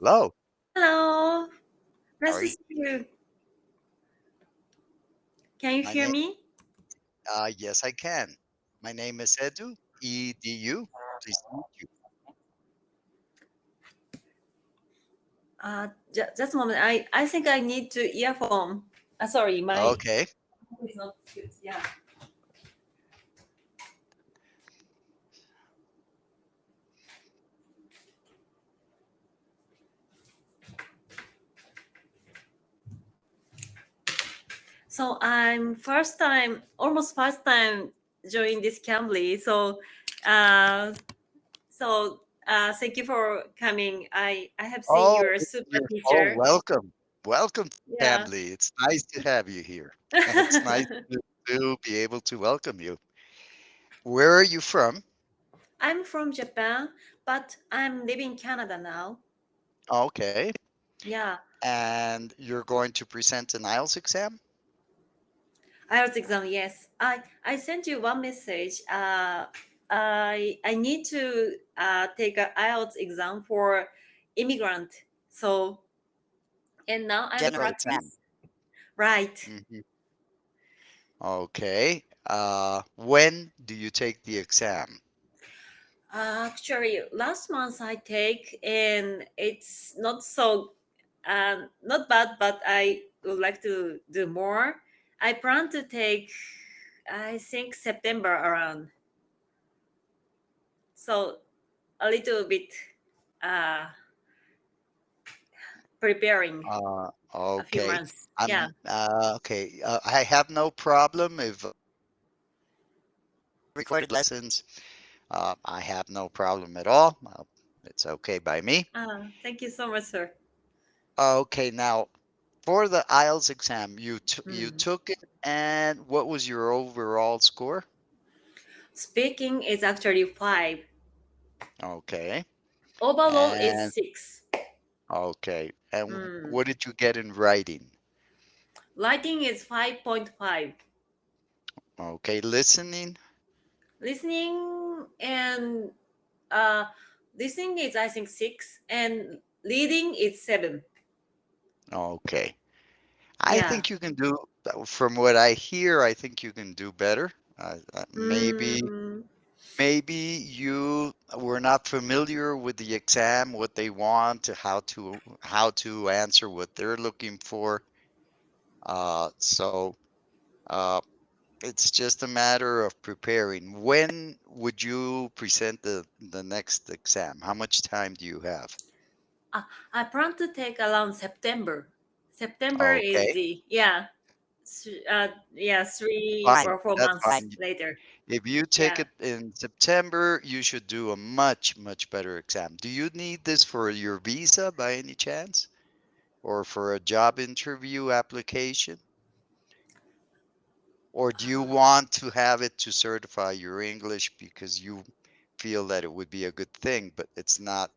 Hello. Hello. How Nice are to you? see you. Can you My hear name, me? yes, I can. My name is Edu, EDU. Pleased to meet you. Just a moment. I think I need to earphone. Sorry, my Okay. is not good. Yeah. So I'm almost first time join this Cambly. Thank you for coming. I have seen Oh, your super teacher. welcome. Welcome to Yeah. Cambly. It's nice to have you here. It's nice to be able to welcome you. Where are you from? I'm from Japan, but I'm living in Canada now. Okay. Yeah. And you're going to present an IELTS exam? IELTS exam, yes. I sent you one message. I need to take an IELTS exam for immigrant. So and now I'm General practice. exam. Right. Mhm. Okay. When do you take the exam? Actually, last month I take and it's not not bad, but I would like to do more. I plan to take, I think September around. So a little bit uh, preparing a few Okay. months. Yeah. Okay. I have no problem if recorded lessons. I have no problem at all. It's okay by me. Thank you so much, sir. Okay, now for the IELTS exam, you Mm. took it, and what was your overall score? Speaking is actually 5. Okay, Overall is and 6. Mm. what did you get in writing? Writing is 5.5. Okay, listening. Listening and uh, listening is I think 6, and reading is 7. Okay, I Yeah. think you can do. From what I hear, I think you can do better. Mm, Maybe you were not familiar with the exam, what they want, how to answer what they're looking for. So uh, it's just a matter of preparing. When would you present the next exam? How much time do you have? I plan to take around September. September is Okay, the yeah, 3 fine. or 4 That's months fine. later. If you take Yeah. it in September, you should do a much better exam. Do you need this for your visa by any chance? Or for a job interview application? Or do you want to have it to certify your English because you feel that it would be a good thing, but it's not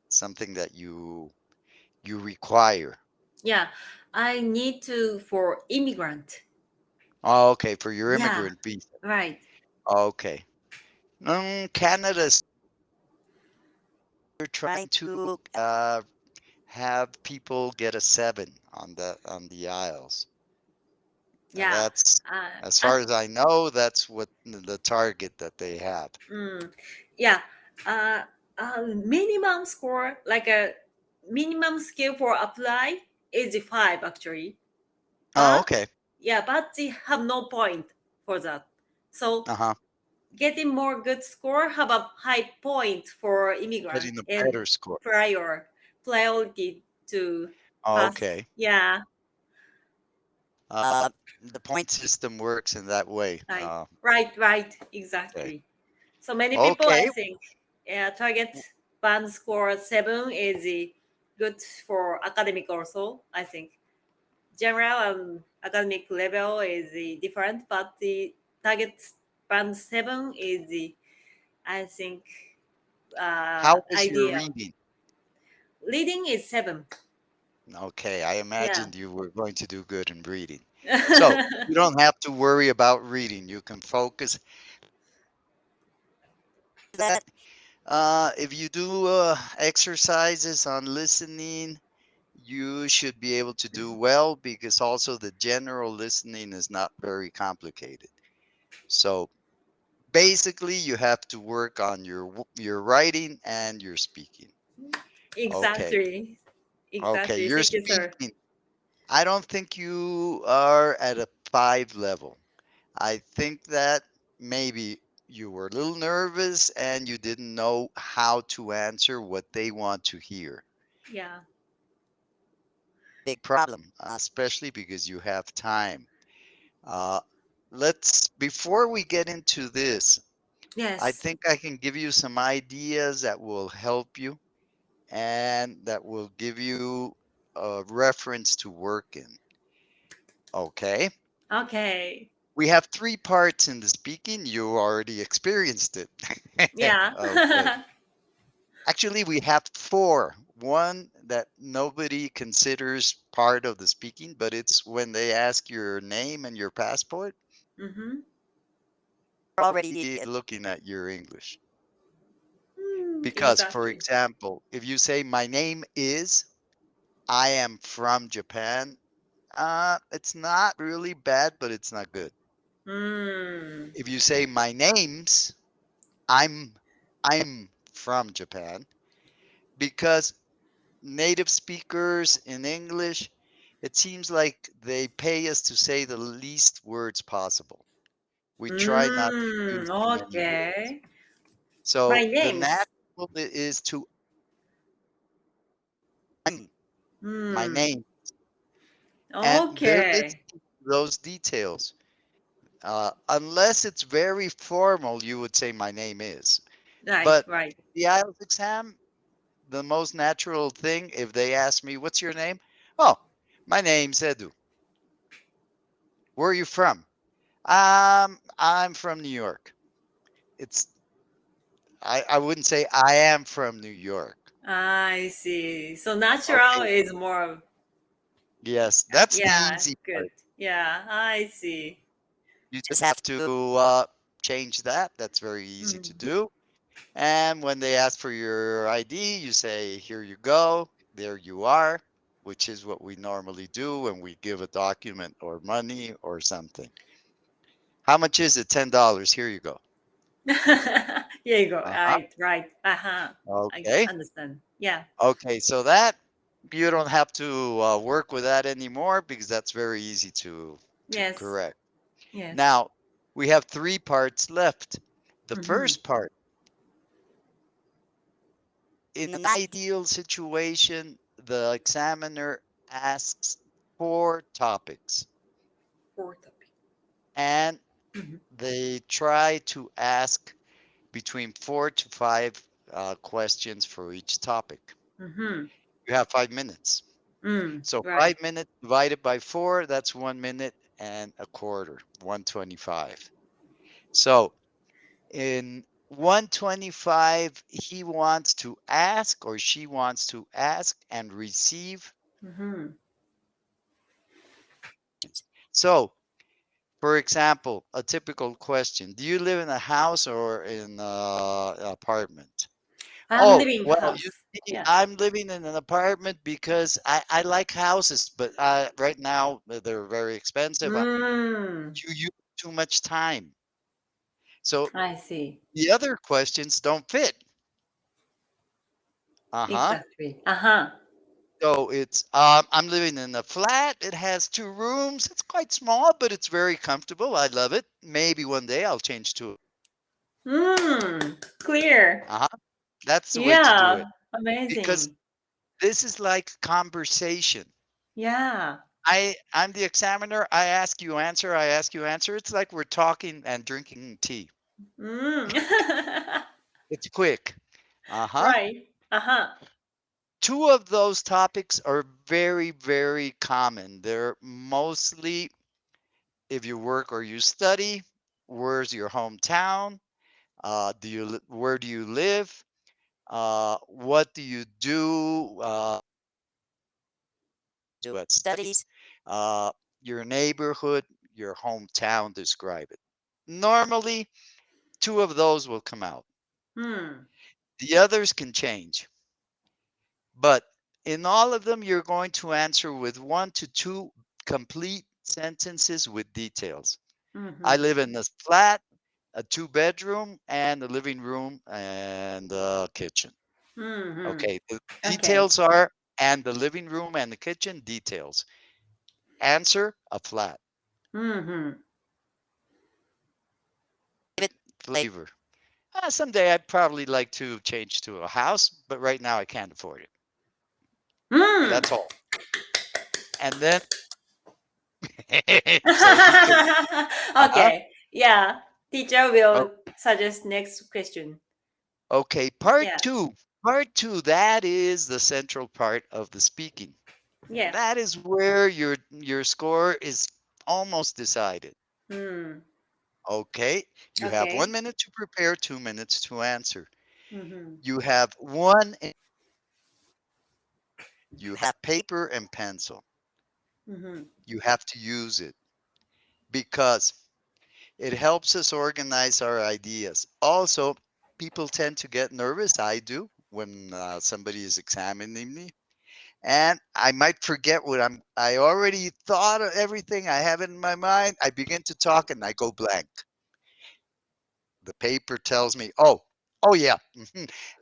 something that you require? Yeah, I need to for immigrant. Oh, okay, for your Yeah, immigrant visa. right. Okay. Canada's they're trying to have people get a 7 on the IELTS. Yeah. That's as Uh, far as I know, that's what the target that they have. yeah. Uh, Minimum score, like a minimum skill for apply is 5 actually. Oh, But okay. yeah, but they have no point for that. So Uh-huh. getting more good score have a high point for immigrant Getting a and better score. priority to Oh, pass. okay. Yeah. The point system works in that way. Right. Okay. Exactly. So many people, I Okay. think, target band score 7 is good for academic also. I think general and academic level is different, but the target band 7 is I think How was your ideal. reading? Reading is 7. Okay, I Yeah. imagined you were going to do good in reading. So you don't have to worry about reading. You can focus that. If you do exercises on listening, you should be able to do well because also the general listening is not very complicated. So basically, you have to work on your writing and your speaking. Okay. Exactly. Okay, Exactly. your Thank you, sir. speaking. I don't think you are at a 5 level. I think that maybe you were a little nervous and you didn't know how to answer what they want to hear. Yeah. Big problem, especially because you have time. Uh, before we get into this, I Yes. think I can give you some ideas that will help you and that will give you a reference to work in. Okay. Okay. We have 3 parts in the speaking. You already experienced it. Yeah. Okay. Actually, we have 4. One that nobody considers part of the speaking, but it's when they ask your name and your passport. Mm-hmm. Already looking at your English. Because, for Exactly. example, if you say, my name is, I am from Japan, it's not really bad, but it's not good. Mm. If you say, my name's, I'm from Japan, because native speakers in English, it seems like they pay us to say the least words possible. We try not to use too many words. Okay. My So the name's. natural is to my Mm. name, and they're Okay. listening to those details. Unless it's very formal, you would say my name is. Right. But Right. the IELTS exam, the most natural thing, if they ask me, what's your name? Oh, my name's Edu. Where are you from? I'm from New York. It's I wouldn't say I am from New York. I see. So natural Okay. is more. Yes, that's the Yeah. easy Good. part. Yeah. I see. You just have to change that. That's very easy to Mm. do. And when they ask for your ID, you say, here you go, there you are, which is what we normally do when we give a document or money or something. How much is it? $10. Here you go. Here you go. Uh-huh. Right. Right. Uh-huh. I Okay. understand. Yeah. Okay. So that you don't have to work with that anymore because that's very easy to Yes. correct. Yes. Now we have 3 parts left. The Mm-hmm. first part, in an ideal situation, the examiner asks 4 topics Four topic. and Mm-hmm. they try to ask between 4 to 5 questions for each topic. Mm-hmm. You have 5 minutes. Mm. So Right. 5 minutes divided by 4, that's 1 minute and a quarter, 125. So in 125, he wants to ask or she wants to ask and receive. Mm-hmm. So, for example, a typical question, do you live in a house or in an apartment? I'm Oh, living well, you house. see, Yeah. I'm living in an apartment because I like houses, but right now they're very expensive. Mm. You use too much time. So I see. the other questions don't fit. Uh-huh. Exactly. Uh-huh. So it's I'm living in a flat. It has 2 rooms. It's quite small, but it's very comfortable. I love it. Maybe one day I'll change to it. Mm. Clear. Uh-huh. That's the way to do Yeah. it because Amazing. this is like conversation. Yeah. I'm the examiner. I ask you answer. I ask you answer. It's like we're talking and drinking tea. Mm. It's quick. Uh-huh. Right. Uh-huh. 2 of those topics are very, very common. They're mostly if you work or you study, where's your hometown? Where do you live? What do you do? Do at studies? Uh, your neighborhood, your hometown, describe it. Normally, 2 of those will come out. Hmm. The others can change. But in all of them, you're going to answer with 1 to 2 complete sentences with details. I live in this flat, a 2-bedroom, and a living room and a kitchen. Okay, the details are, and the living room and the kitchen, details. Answer, a flat. Flavor. Someday I'd probably like to change to a house, but right now I can't afford it. That's all. And then Okay. Yeah. Teacher will suggest next question. Okay, part two. Part 2, that is the central part of the speaking. Yeah. That is where your score is almost decided. Okay, you have 1 minute to prepare, 2 minutes to answer. You have you have paper and pencil. You have to use it because it helps us organize our ideas. Also, people tend to get nervous. I do when somebody is examining me. And I might forget I already thought of everything. I have it in my mind. I begin to talk and I go blank. The paper tells me, oh yeah,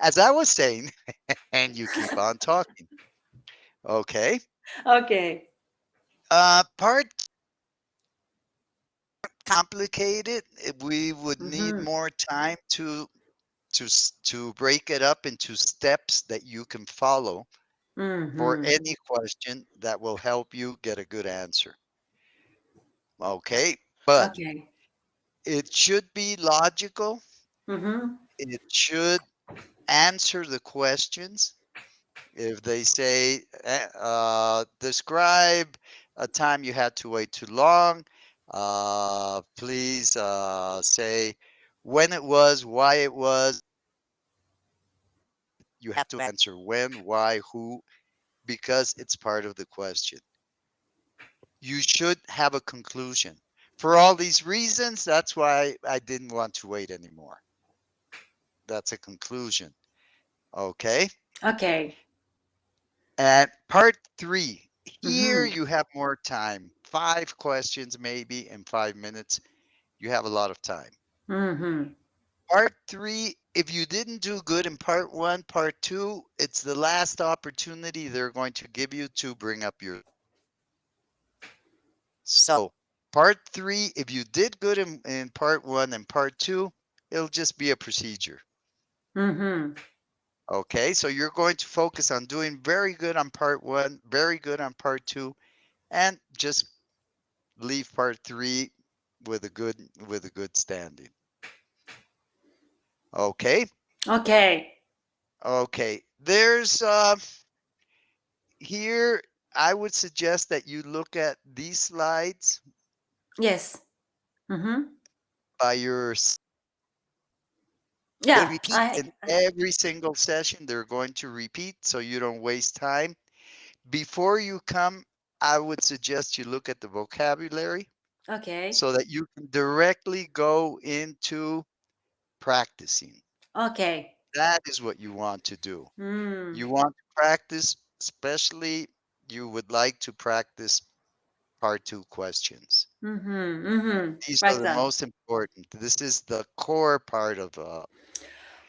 as I was saying, and you keep on talking. Okay. Okay. Part complicated. We would need more time to break it up into steps that you can follow for any question that will help you get a good answer. Okay, but it should be logical. It should answer the questions. If they say, describe a time you had to wait too long, please say when it was, why it was. You have to answer when, why, who, because it's part of the question. You should have a conclusion. For all these reasons, that's why I didn't want to wait anymore. That's a conclusion. Okay. Okay. And part 3, here you have more time. 5 questions maybe in 5 minutes. You have a lot of time. Part 3, if you didn't do good in part 1, part 2, it's the last opportunity they're going to give you to bring up your. So part 3, if you did good in part 1 and part 2, it'll just be a procedure. Okay, so you're going to focus on doing very good on part 1, very good on part 2, and just leave part 3 with a good standing. Okay. Okay. There's here I would suggest that you look at these slides. Yes. By your. Yeah. They repeat in every single session. They're going to repeat so you don't waste time. Before you come, I would suggest you look at the vocabulary. Okay. So that you can directly go into practicing. Okay. That is what you want to do. You want to practice, especially you would like to practice part 2 questions. These are the most important. This is the core part of.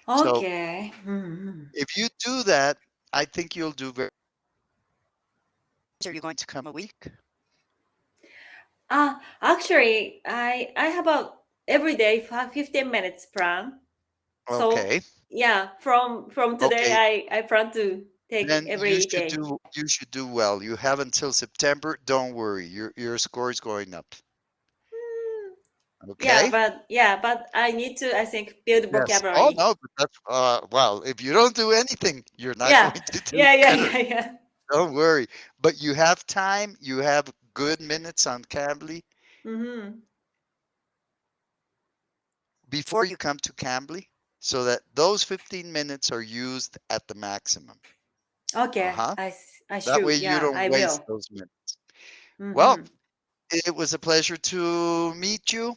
Okay. So if you do that, I think you'll do very. Are you going to come a week? Actually, I have a everyday 15 minutes plan. Okay. So yeah, from today I plan to take then every day. You should do well. You have until September. Don't worry. Your score is going up. Okay. But I need to, I think, build Yes. vocabulary. Oh no, but that's well. If you don't do anything, you're not going to do better. Don't worry. But you have time. You have good minutes on Cambly. Before you come to Cambly, so that those 15 minutes are used at the maximum. Okay. I should. That way you don't waste those minutes. Well, it was a pleasure to meet you.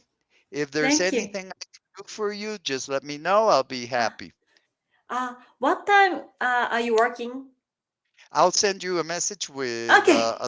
If there's anything I can do for you, just let me know. I'll be happy. What time are you working? I'll send you a message with Okay. a